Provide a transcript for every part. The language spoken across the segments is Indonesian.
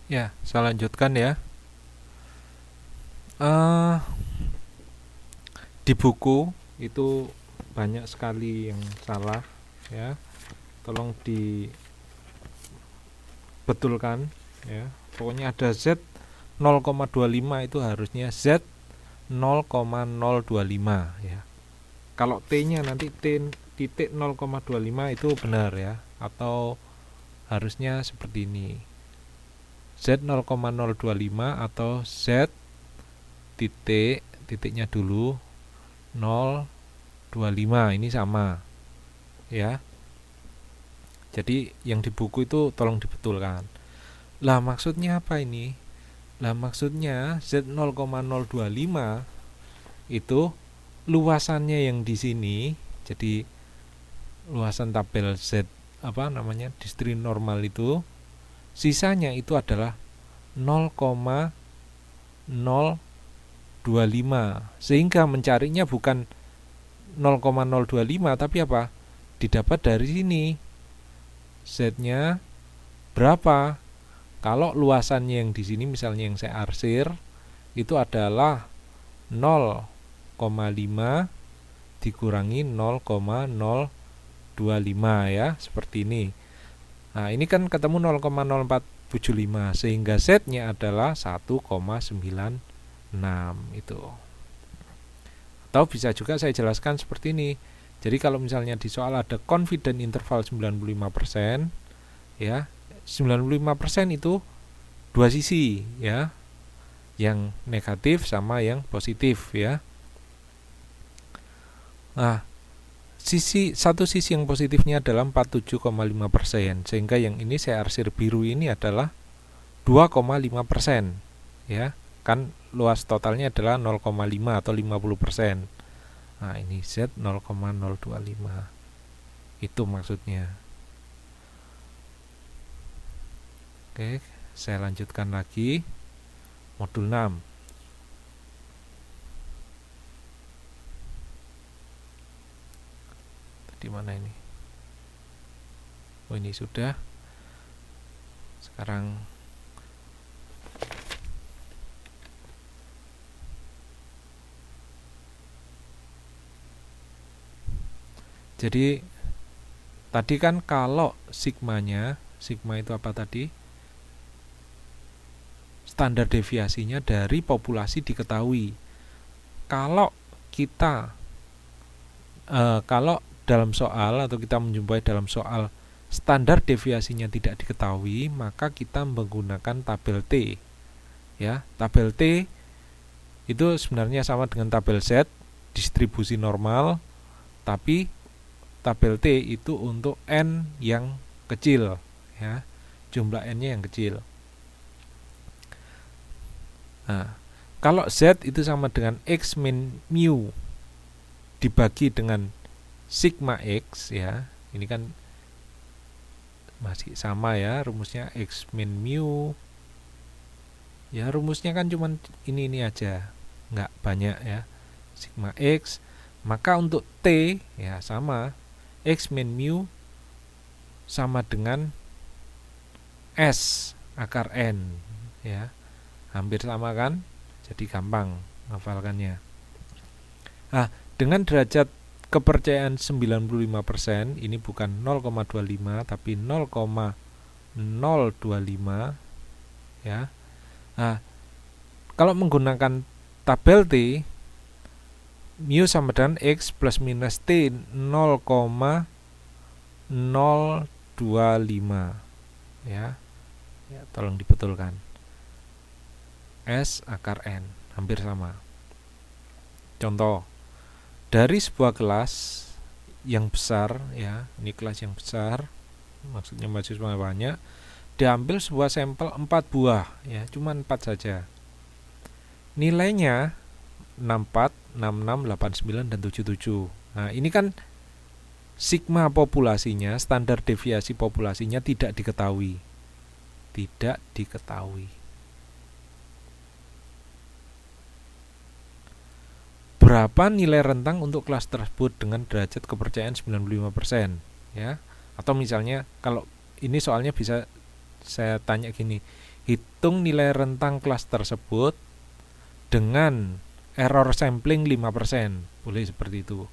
Ya, saya lanjutkan ya. Eh, di buku itu banyak sekali yang salah ya. Tolong dibetulkan ya. Pokoknya ada Z 0,25 itu harusnya Z 0,025 ya. Kalau T-nya nanti T titik 0,25 itu benar ya, atau harusnya seperti ini. Z 0,025 atau Z titiknya dulu 0,25 ini sama ya. Jadi yang di buku itu tolong dibetulkan. Lah maksudnya apa ini? Lah maksudnya Z 0,025 itu luasannya yang di sini. Jadi luasan tabel Z distri normal itu, sisanya itu adalah 0,025, sehingga mencarinya bukan 0,025 tapi apa? Didapat dari sini. Z-nya berapa? Kalau luasannya yang di sini misalnya yang saya arsir itu adalah 0,5 dikurangi 0,025 ya, seperti ini. Nah, ini kan ketemu 0,0475 sehingga Z-nya adalah 1,96 itu. Atau bisa juga saya jelaskan seperti ini. Jadi kalau misalnya di soal ada confident interval 95%, ya, 95% itu dua sisi ya, yang negatif sama yang positif ya. Nah, satu sisi yang positifnya adalah 47,5%, sehingga yang ini saya arsir biru ini adalah 2,5% ya. Kan luas totalnya adalah 0,5 atau 50%. Nah, ini Z 0,025. Itu maksudnya. Oke, saya lanjutkan lagi. Modul 6. Di mana ini? Oh, ini sudah. Sekarang jadi tadi kan kalau sigma itu apa tadi? Standar deviasinya dari populasi diketahui. Kalau kita kalau dalam soal atau kita menjumpai dalam soal standar deviasinya tidak diketahui, maka kita menggunakan tabel T. Ya, tabel T itu sebenarnya sama dengan tabel Z, distribusi normal, tapi tabel T itu untuk N yang kecil ya, jumlah N-nya yang kecil. Nah, kalau Z itu sama dengan X min mu dibagi dengan sigma X ya, ini kan masih sama ya rumusnya, X min mu ya, rumusnya kan cuman ini aja, nggak banyak ya, sigma X. Maka untuk T ya sama, X min mu sama dengan S akar N ya, hampir sama kan, jadi gampang hafalkannya. Nah, dengan derajat kepercayaan 95%, ini bukan 0,25 tapi 0,025 ya. Nah, kalau menggunakan tabel T, mu sama dengan X plus minus T 0,025 ya. Ya, tolong dibetulkan. S akar N hampir sama. Contoh, dari sebuah kelas yang besar ya, ini kelas yang besar, maksudnya mahasiswa banyak, diambil sebuah sampel 4 buah ya, cuma 4 saja. Nilainya 64, 66, 89 dan 77. Nah, ini kan sigma populasinya, standar deviasi populasinya tidak diketahui. Tidak diketahui. Berapa nilai rentang untuk kelas tersebut dengan derajat kepercayaan 95% ya. Atau misalnya kalau ini soalnya bisa saya tanya gini, hitung nilai rentang kelas tersebut dengan error sampling 5%. Boleh seperti itu.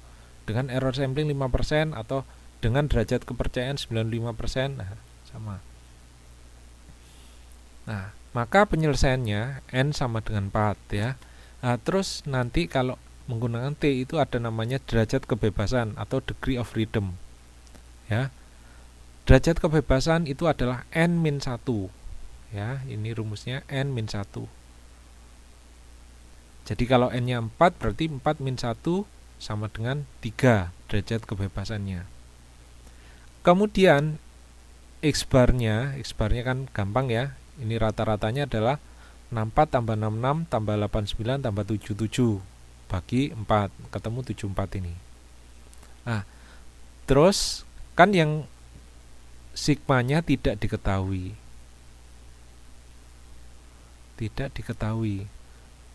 Dengan error sampling 5% atau dengan derajat kepercayaan 95%. Nah, sama. Nah, maka penyelesaiannya N sama dengan 4 ya. Nah, terus nanti kalau menggunakan T itu ada namanya derajat kebebasan atau degree of freedom. Ya. Derajat kebebasan itu adalah N-1. Ya, ini rumusnya N-1. Jadi kalau N-nya 4 berarti 4-1 sama dengan 3 derajat kebebasannya. Kemudian X-barnya kan gampang ya. Ini rata-ratanya adalah 64 tambah 66 tambah 89 tambah 77 bagi 4, ketemu 74 ini. Nah, terus kan yang sigmanya tidak diketahui.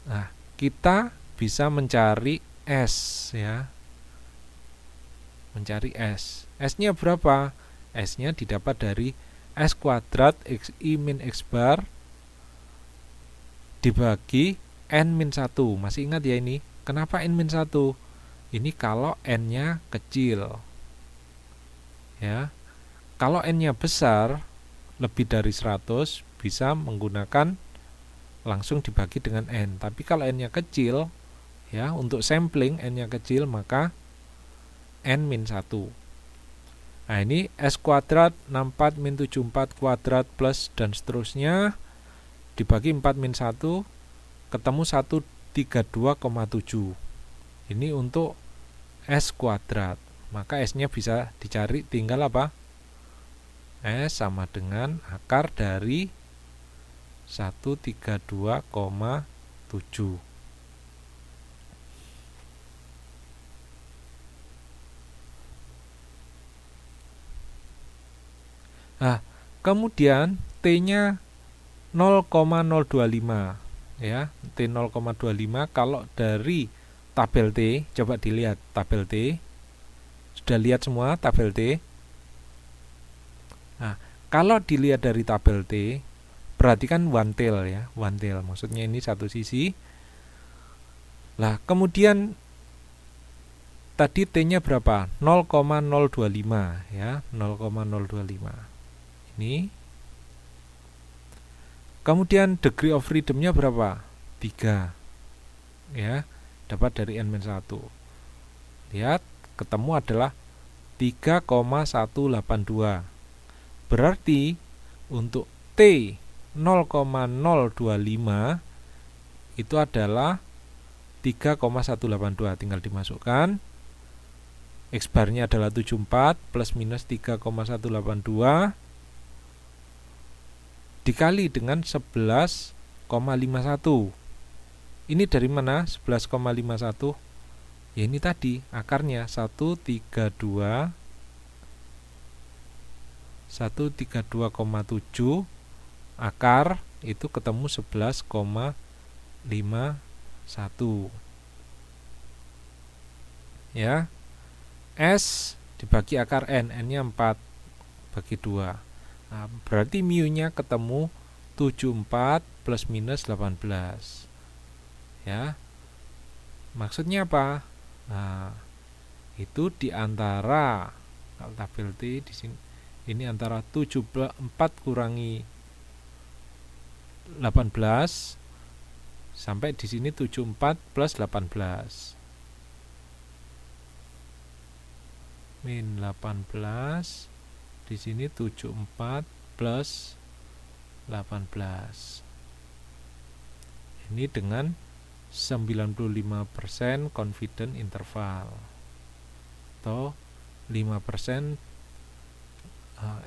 Nah, kita bisa mencari S ya. Mencari S. S-nya berapa? S-nya didapat dari S kuadrat XI min X bar dibagi N-1. Masih ingat ya ini? Kenapa N-1? Ini kalau N-nya kecil. Ya. Kalau N-nya besar, lebih dari 100, bisa menggunakan langsung dibagi dengan N. Tapi kalau N-nya kecil, ya, untuk sampling N-nya kecil, maka N-1. Nah, ini S kuadrat 64 min 74 kuadrat plus dan seterusnya dibagi 4-1 ketemu 132,7. Ini untuk S kuadrat. Maka S-nya bisa dicari, tinggal apa? S sama dengan akar dari 132,7. Nah, kemudian T-nya 0,025 ya. T 0,25 kalau dari tabel T, coba dilihat tabel T. Sudah lihat semua tabel T? Nah, kalau dilihat dari tabel T, perhatikan one tail ya, one tail. Maksudnya ini satu sisi. Lah, kemudian tadi T-nya berapa? 0,025 ya, 0,025. Ini. Kemudian degree of freedom-nya berapa? 3. Ya, dapat dari N-1. Lihat, ketemu adalah 3,182. Berarti untuk T 0,025 itu adalah 3,182. Tinggal dimasukkan. X bar-nya adalah 74 plus minus 3,182 dikali dengan 11,51. Ini dari mana 11,51? Ya ini tadi akarnya 132,7 akar itu ketemu 11,51. Ya. S dibagi akar N, N-nya 4 bagi 2. Nah, berarti mu-nya ketemu 74 plus minus 18. Ya. Maksudnya apa? Nah, itu di antara kalau tabel T di sini ini antara 74 kurangi 18 sampai di sini 74 plus 18. Min 18 di sini 74 plus 18. Ini dengan 95% confident interval atau 5%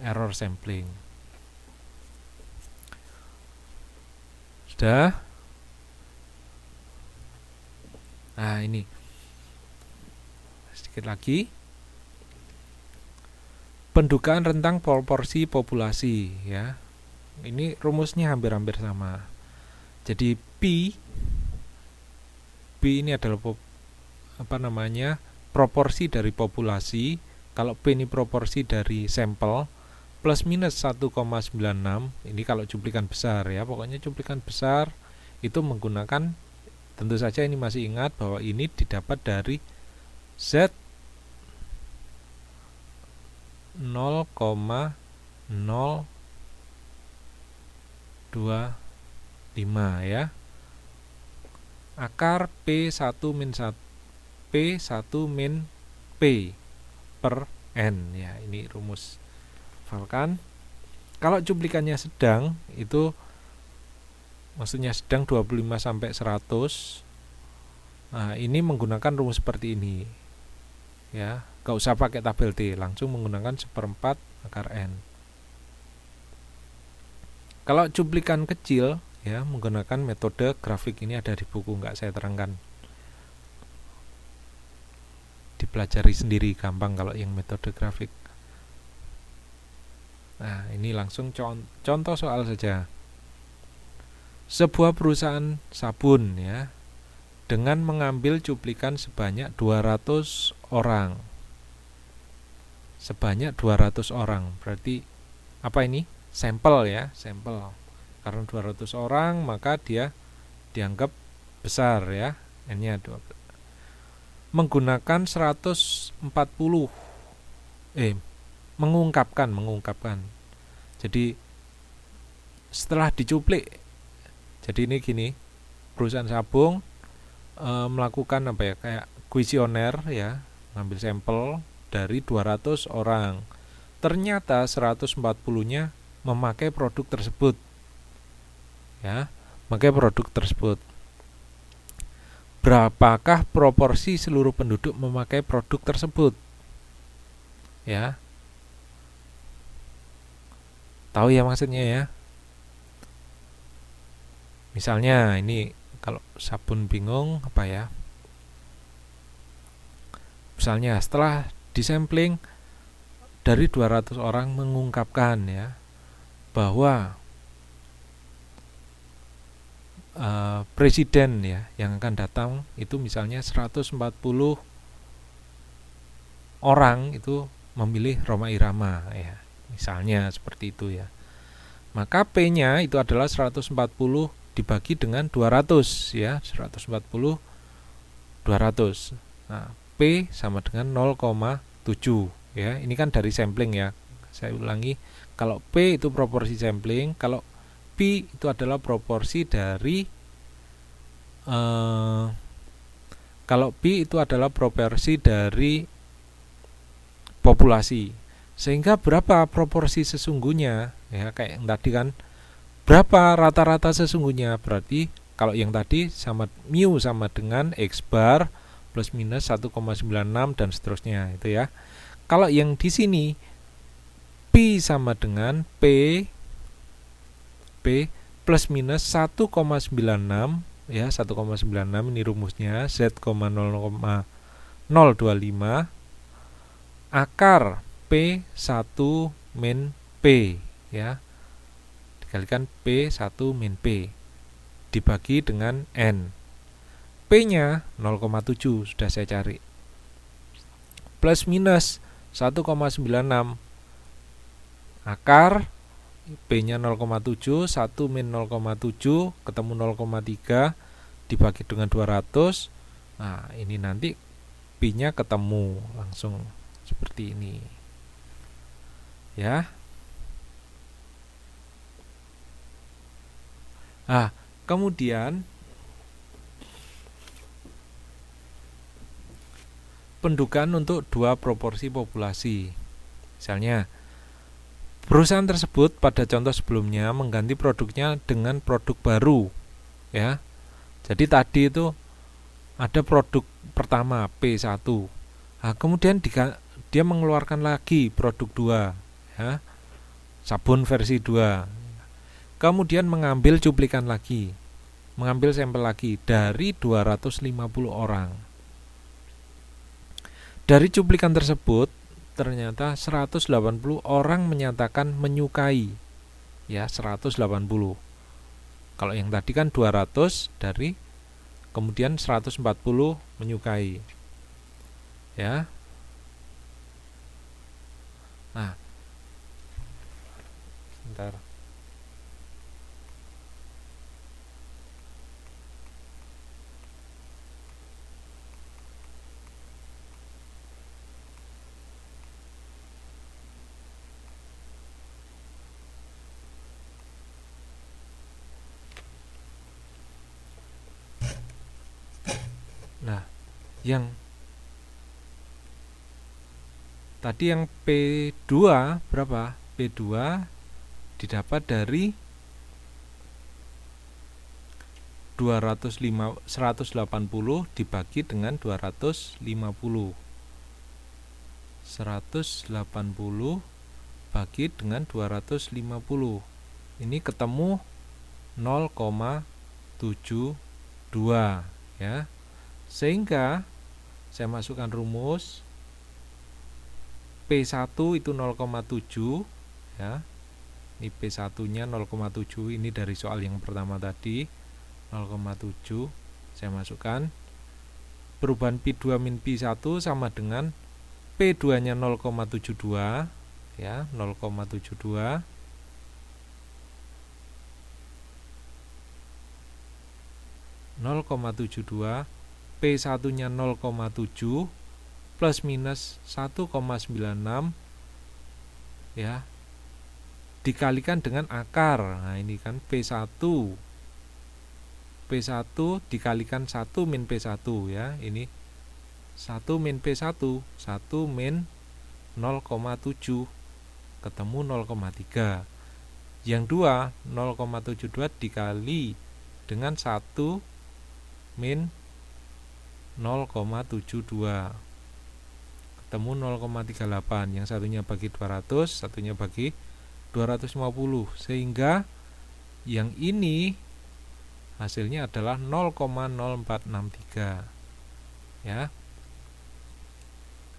error sampling. Sudah? Nah, ini sedikit lagi. Pendugaan rentang proporsi populasi ya. Ini rumusnya hampir-hampir sama. Jadi P ini adalah proporsi dari populasi. Kalau P ini proporsi dari sampel, plus minus 1,96. Ini kalau cuplikan besar ya, pokoknya cuplikan besar itu menggunakan, tentu saja ini masih ingat bahwa ini didapat dari Z 0,025 ya. Akar P1 min 1 P1 min P per N ya, ini rumus. Hafalkan. Kalau cuplikannya sedang itu maksudnya sedang 25 sampai 100. Nah, ini menggunakan rumus seperti ini. Ya, gak usah pakai tabel T, langsung menggunakan 1/4 akar N. Kalau cuplikan kecil ya, menggunakan metode grafik, ini ada di buku, nggak saya terangkan. Dipelajari sendiri, gampang kalau yang metode grafik. Nah, ini langsung contoh soal saja. Sebuah perusahaan sabun ya, dengan mengambil cuplikan sebanyak 200 orang. Sebanyak 200 orang, berarti apa ini? Sampel ya, sampel. Karena 200 orang, maka dia dianggap besar ya, N-nya 12. Menggunakan 140 mengungkapkan. Jadi setelah dicuplik, jadi ini gini, perusahaan sabun melakukan apa ya, kayak kuesioner ya, ngambil sampel dari 200 orang. Ternyata 140-nya memakai produk tersebut. Ya, memakai produk tersebut. Berapakah proporsi seluruh penduduk memakai produk tersebut? Ya. Tahu ya maksudnya ya? Misalnya ini kalau sabun bingung apa ya? Misalnya setelah disampling dari 200 orang mengungkapkan ya bahwa presiden ya yang akan datang itu misalnya 140 orang itu memilih Rhoma Irama ya, misalnya seperti itu ya. Maka P-nya itu adalah 140 dibagi dengan 200 ya, 140 200. Nah, P sama dengan 0,7 ya. Ini kan dari sampling ya. Saya ulangi, kalau P itu proporsi sampling, kalau P itu adalah proporsi dari populasi. Sehingga berapa proporsi sesungguhnya ya, kayak yang tadi kan, berapa rata-rata sesungguhnya, berarti kalau yang tadi sama mu sama dengan X bar plus minus 1,96 dan seterusnya itu ya. Kalau yang di sini P sama dengan P plus minus 1,96 ya, 1,96 ini rumusnya, Z,0,025 akar P1 min P ya, dikalikan P1 min P dibagi dengan N. P-nya 0,7 sudah saya cari. Plus minus 1,96 akar P-nya 0,7, 1 min 0,7 ketemu 0,3 dibagi dengan 200. Nah, ini nanti P-nya ketemu langsung seperti ini. Ya. Nah, kemudian pendugaan untuk dua proporsi populasi. Misalnya, perusahaan tersebut pada contoh sebelumnya mengganti produknya dengan produk baru, ya. Jadi tadi itu ada produk pertama P1. Nah, kemudian dia mengeluarkan lagi produk 2, ya. Sabun versi 2. Kemudian mengambil cuplikan lagi, mengambil sampel lagi dari 250 orang. Dari cuplikan tersebut ternyata 180 orang menyatakan menyukai. Ya, 180. Kalau yang tadi kan 200 dari, kemudian 140 menyukai. Ya. Nah, Bentar. Nah, yang tadi yang P2 berapa? P2 didapat dari 180 dibagi dengan 250. 180 bagi dengan 250. Ini ketemu 0,72 ya. Sehingga saya masukkan rumus P1 itu 0,7 ya. Ini P1-nya 0,7, ini dari soal yang pertama tadi 0,7. Saya masukkan perubahan P2 min P1 sama dengan P2-nya 0,72 ya, 0,72 0,72 P1-nya 0,7 plus minus 1,96 ya, dikalikan dengan akar. Nah, ini kan P1 dikalikan 1 min P1 ya. Ini 1 min P1, 1 min 0,7 ketemu 0,3. Yang 2 0,72 dikali dengan 1 min 0,72 ketemu 0,38. Yang satunya bagi 200, satunya bagi 250, sehingga yang ini hasilnya adalah 0,0463 ya.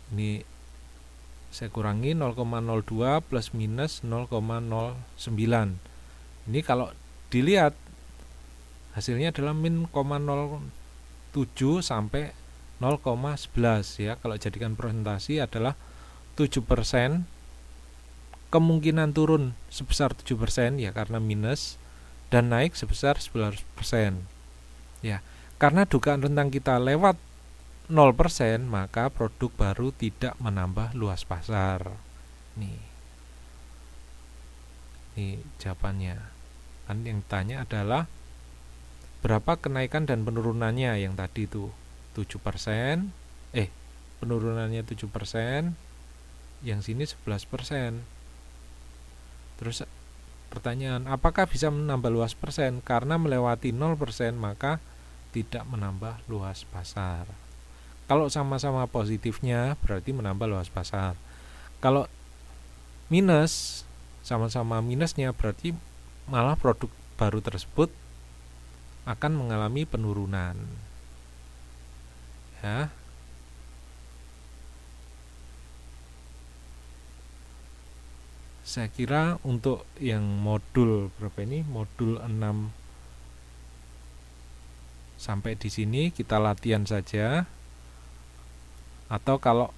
Ini saya kurangi 0,02 plus minus 0,09. Ini kalau dilihat hasilnya adalah min 0,07 sampai 0,11 ya. Kalau jadikan persentase adalah 7%. Kemungkinan turun sebesar 7% ya karena minus, dan naik sebesar 11% ya. Karena dugaan rentang kita lewat 0%, maka produk baru tidak menambah luas pasar. Nih jawabannya. Kan yang ditanya adalah berapa kenaikan dan penurunannya, yang tadi itu 7%, penurunannya 7%, yang sini 11%. Terus pertanyaan, apakah bisa menambah luas persen? Karena melewati 0% maka tidak menambah luas pasar. Kalau sama-sama positifnya berarti menambah luas pasar. Kalau minus, sama-sama minusnya berarti malah produk baru tersebut akan mengalami penurunan. Ya. Saya kira untuk yang modul berapa ini? Modul 6 sampai di sini kita latihan saja. Atau kalau